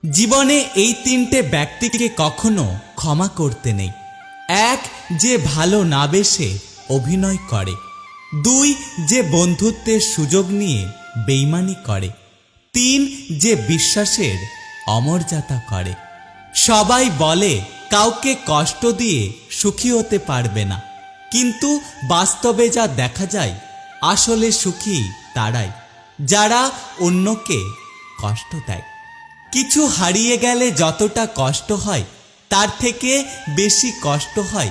জীবনে এই তিনটে ব্যক্তিকে কখনো ক্ষমা করতে নেই। এক, যে ভালো না বেসে অভিনয় করে। দুই, যে বন্ধুত্বের সুযোগ নিয়ে বেইমানি করে। তিন, যে বিশ্বাসের অমর্যাদা করে। সবাই বলে কাউকে কষ্ট দিয়ে সুখী হতে পারবে না, কিন্তু বাস্তবে যা দেখা যায়, আসলে সুখী তারাই যারা অন্যকে কষ্ট দেয়। কিছু হারিয়ে গেলে যতটা কষ্ট হয়, তার থেকে বেশি কষ্ট হয়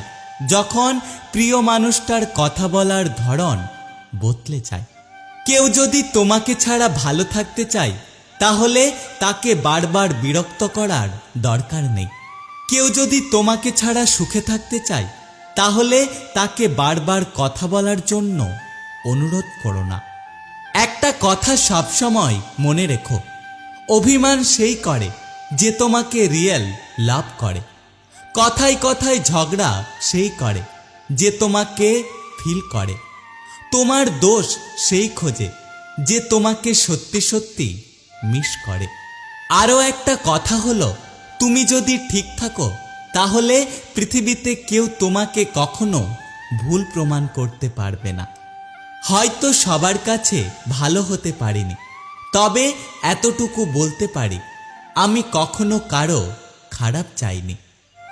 যখন প্রিয় মানুষটার কথা বলার ধরন বদলে যায়। কেউ যদি তোমাকে ছাড়া ভালো থাকতে চায়, তাহলে তাকে বারবার বিরক্ত করার দরকার নেই। কেউ যদি তোমাকে ছাড়া সুখে থাকতে চায়, তাহলে তাকে বারবার কথা বলার জন্য অনুরোধ করো না। একটা কথা সবসময় মনে রেখো, অভিমান সেই করে যে তোমাকে রিয়েল লাভ করে। কথায় কথায় ঝগড়া সেই করে যে তোমাকে ফিল করে। তোমার দোষ সেই খোঁজে যে তোমাকে সত্যি সত্যি মিস করে। আরও একটা কথা হলো, তুমি যদি ঠিক থাকো, তাহলে পৃথিবীতে কেউ তোমাকে কখনো ভুল প্রমাণ করতে পারবে না। হয়তো সবার কাছে ভালো হতে পারিনি, তবে এতটুকু বলতে পারি, আমি কখনো কারো খারাপ চাইনি।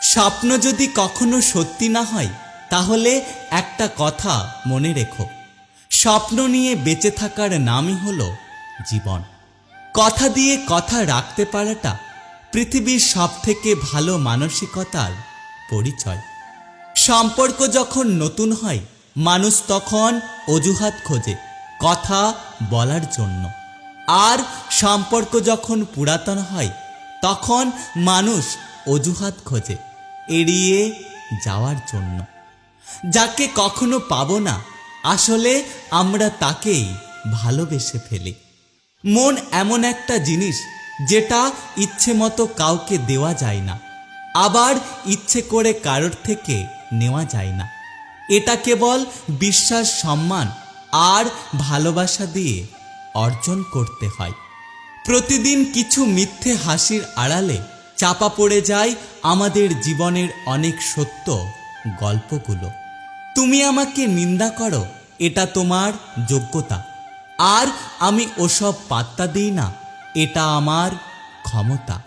স্বপ্ন যদি কখনো সত্যি না হয়, তাহলে একটা কথা মনে রেখো, স্বপ্ন নিয়ে বেঁচে থাকার নামই হলো জীবন। কথা দিয়ে কথা রাখতে পারাটা পৃথিবীর সবথেকে ভালো মানসিকতার পরিচয়। সম্পর্ক যখন নতুন হয়, মানুষ তখন অজুহাত খোঁজে কথা বলার জন্য। আর সম্পর্ক যখন পুরাতন হয়, তখন মানুষ অজুহাত খোঁজে এড়িয়ে যাওয়ার জন্য। যাকে কখনো পাবো না, আসলে আমরা তাকেই ভালোবেসে ফেলি। মন এমন একটা জিনিস যেটা ইচ্ছে মতো কাউকে দেওয়া যায় না, আবার ইচ্ছে করে কারোর থেকে নেওয়া যায় না। এটা কেবল বিশ্বাস, সম্মান আর ভালোবাসা দিয়ে অর্জন করতে হয়। প্রতিদিন কিছু মিথ্যে হাসির আড়ালে চাপা পড়ে যায় আমাদের জীবনের অনেক সত্য গল্পগুলো। তুমি আমাকে নিন্দা করো, এটা তোমার যোগ্যতা, আর আমি ওসব পাত্তা দিই না, এটা আমার ক্ষমতা।